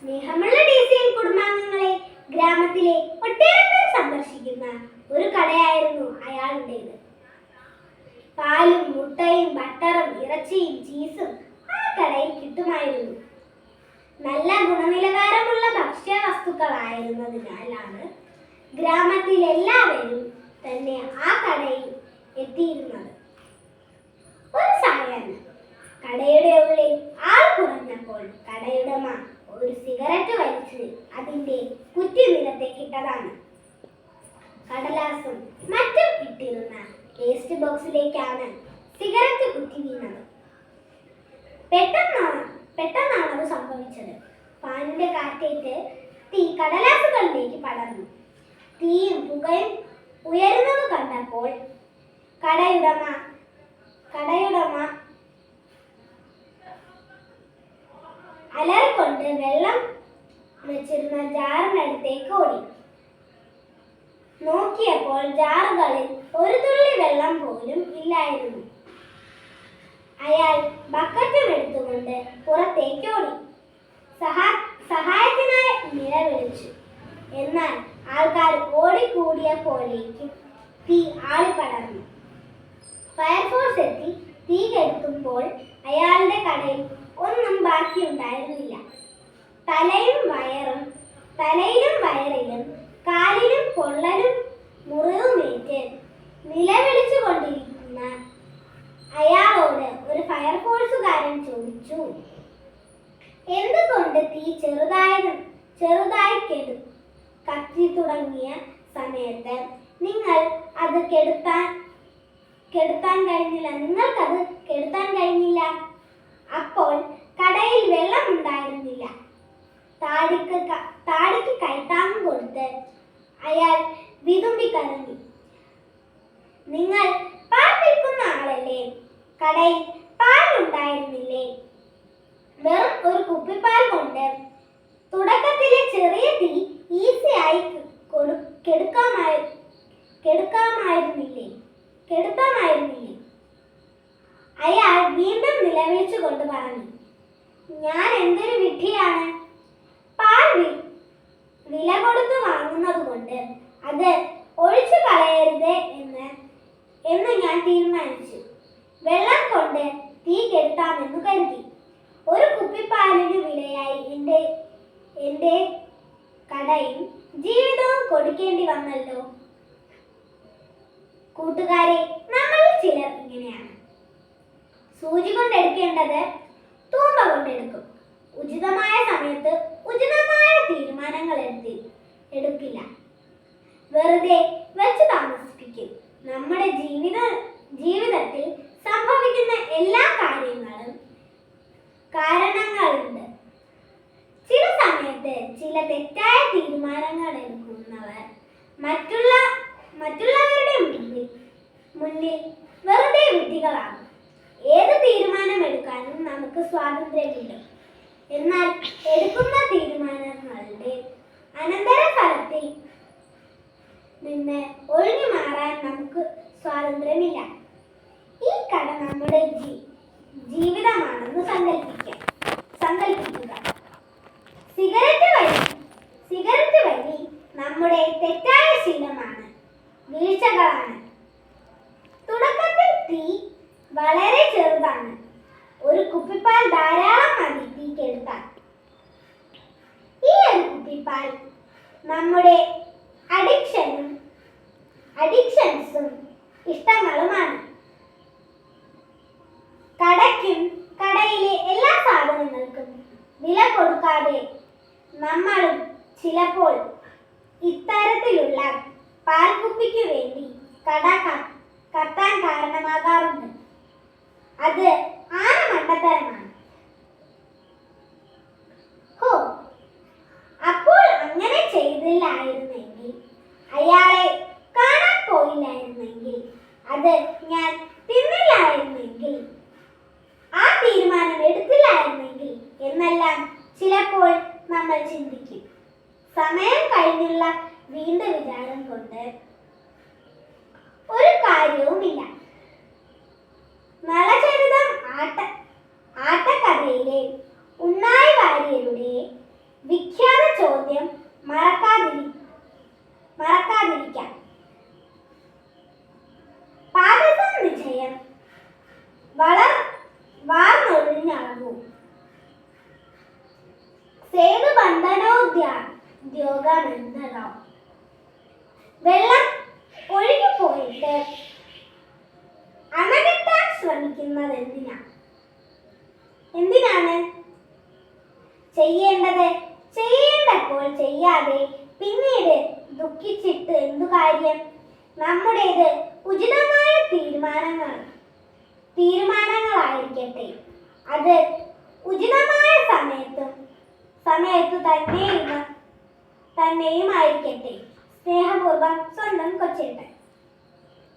സ്നേഹമുള്ള DCL കുടുംബാംഗങ്ങളെ, ഗ്രാമത്തിലെ ഒട്ടേറെ പേർ സന്ദർശിക്കുന്ന ഒരു കടയായിരുന്നു അയാളുടേത്. പാലും മുട്ടയും ബട്ടറും ഇറച്ചിയും ചീസും ആ കടയിൽ കിട്ടുമായിരുന്നു. നല്ല ഗുണനിലവാരമുള്ള ഭക്ഷ്യവസ്തുക്കളായിരുന്നതിനാലാണ് ഗ്രാമത്തിലെല്ലാവരും തന്നെ ആ കടയിൽ എത്തിയിരുന്നത്. ഒരു സായാഹ്നം കടയുടെ ഉള്ളിൽ ആൾ കുറഞ്ഞപ്പോൾ കടയുടമ ഒരു സിഗരറ്റ് വലിച്ച് അതിന്റെ കുറ്റി നിലത്തേക്കിട്ടതാണ്. കടലാസും മറ്റും ഇട്ടിരുന്ന വേസ്റ്റ് ബോക്സിലേക്കാണ് സിഗരറ്റ് കുറ്റി വീണത്. പെട്ടെന്നാണ് അത് സംഭവിച്ചത്. ഫാനിന്റെ കാറ്റേറ്റ് തീ കടലാസുകളിലേക്ക് പടർന്നു. തീയും പുകയും ഉയരുന്നത് കണ്ടപ്പോൾ കടയുടമ അലറിക്കൊണ്ട് വെള്ളം വെച്ചിരുന്ന ജാറിനടുത്തേക്ക് ഓടി. നോക്കിയപ്പോൾ ജാറുകളിൽ ഒരു തുള്ളി വെള്ളം പോലും ഇല്ലായിരുന്നു. അയാൾ ബക്കറ്റും എടുത്തുകൊണ്ട് പുറത്തേക്ക് ഓടി. സഹായത്തിനായി നിലവിളിച്ചു. എന്നാൽ ആൾക്കാർ ഓടിക്കൂടിയപ്പോഴേക്കും തീ ആളിപ്പടർന്നു. ഫയർഫോഴ്സ് എത്തി തീ കെടുത്തുമ്പോൾ അയാളുടെ കടയിൽ ഒന്നും ബാക്കിയുണ്ടായിരുന്നില്ല. തലയിലും വയറിലും കാലിലും പൊള്ളലും മുറിവുമേറ്റ് നിലവിളിച്ചു കൊണ്ടിരിക്കുന്ന അയാളോട് ഒരു ഫയർഫോഴ്സുകാരൻ ചോദിച്ചു, എന്തുകൊണ്ട് തീ ചെറുതായി കത്തി തുടങ്ങിയ സമയത്ത് നിങ്ങൾക്കത് കെടുത്താൻ കഴിഞ്ഞില്ല? അപ്പോൾ കടയിൽ വെള്ളമുണ്ടായിരുന്നില്ല. താടിക്ക് കൈത്താങ്ങ് കൊടുത്ത് അയാൾ വിതുമ്പിക്കരഞ്ഞു. നിങ്ങൾ പാൽ വിൽക്കുന്ന ആളല്ലേ? കടയിൽ പാലുണ്ടായിരുന്നില്ലേ? വെറും ഒരു കുപ്പിപ്പാൽ കൊണ്ട് തുടക്കത്തിലെ ചെറിയ തീ ഈസിയായി കെടുത്താമായിരുന്നില്ലേ? അയാൾ വീണ്ടും നിലവിളിച്ചുകൊണ്ട് പറഞ്ഞു, ഞാൻ എന്തൊരു വിഡ്ഢിയാണ്. പാൽ വില കൊടുത്ത് വാങ്ങുന്നത് കൊണ്ട് അത് ഒഴിച്ചു കളയരുത് എന്ന് ഞാൻ തീരുമാനിച്ചു. വെള്ളം കൊണ്ട് തീ കെടുത്താമെന്ന് കരുതി. ഒരു കുപ്പിപ്പാലിന് വിലയായി എൻ്റെ കടയും ജീവിതവും കൊടുക്കേണ്ടി വന്നല്ലോ. കൂട്ടുകാരെ, നമ്മളിൽ ചിലർ ഇങ്ങനെയാണ്. സൂചി കൊണ്ടെടുക്കേണ്ടത് തൂമ്പ കൊണ്ടെടുക്കും. ഉചിതമായ സമയത്ത് ഉചിതമായ തീരുമാനങ്ങൾ എടുക്കില്ല. വെറുതെ വെച്ച് താമസിപ്പിക്കും. നമ്മുടെ ജീവിതത്തിൽ സംഭവിക്കുന്ന എല്ലാ കാരണങ്ങളുണ്ട്. ചില സമയത്ത് ചില തെറ്റായ തീരുമാനങ്ങൾ എടുക്കുന്നവർ മറ്റുള്ളവരുടെ മുന്നിൽ വെറുതെ വിഡ്ഢികളാകും. ഏത് തീരുമാനം എടുക്കാനും നമുക്ക് സ്വാതന്ത്ര്യമുണ്ട്. എന്നാൽ എടുക്കുന്ന തീരുമാനങ്ങളുടെ അനന്തരഫലത്തിൽ നിന്ന് ഒഴിഞ്ഞു മാറാൻ നമുക്ക് സ്വാതന്ത്ര്യമില്ല. ഈ കട നമ്മുടെ ജീവിതമാണെന്ന് സങ്കല്പിക്കുക. സിഗരറ്റ് വലി നമ്മുടെ തെറ്റായ ശീലമാണ്, വീഴ്ചകളാണ്. തുടക്കത്തിൽ തീ വളരെ ചെറുതാണ്. ഒരു കുപ്പിപ്പാൽ ധാരാളം മതി തീ കെടുത്താൻ. ഈ ഒരു കുപ്പിപ്പാൽ നമ്മുടെ അഡിക്ഷൻസും ഇഷ്ടങ്ങളുമാണ്. കടയിലെ എല്ലാ സാധനങ്ങൾക്കും വില കൊടുക്കാതെ നമ്മളും ചിലപ്പോൾ ഇത്തരത്തിലുള്ള പാൽക്കുപ്പിക്ക് വേണ്ടി കട കത്താൻ കാരണമാകാറുണ്ട്. അത് മണ്ടത്തരമാണ്. അപ്പോൾ അങ്ങനെ ചെയ്തില്ലായിരുന്നെങ്കിൽ, അയാളെ കാണാൻ പോയില്ലായിരുന്നെങ്കിൽ, അത് ഞാൻ തിന്നില്ലായിരുന്നെങ്കിൽ, ആ തീരുമാനം എടുത്തില്ലായിരുന്നെങ്കിൽ എന്നെല്ലാം ചിലപ്പോൾ നമ്മൾ ചിന്തിക്കും. സമയം കഴിഞ്ഞുള്ള വീണ്ടും വിചാരം കൊണ്ട് ഒരു കാര്യവുമില്ല. നളചരിതം ആട്ടക്കഥയിലെ ഉണ്ണായി വാര്യരുടെ ശ്രമിക്കുന്നത് എന്തിനാണ്? ചെയ്യേണ്ടപ്പോൾ ചെയ്യാതെ പിന്നീട് ദുഃഖിച്ചിട്ട് എന്തു കാര്യം? നമ്മുടേത് ഉചിതമായ തീരുമാനങ്ങളായിരിക്കട്ടെ. അത് ഉചിതമായ സമയത്തു തന്നെയും ആയിരിക്കട്ടെ. സ്നേഹപൂർവ്വം, സ്വന്തം കൊച്ചേട്ടൻ.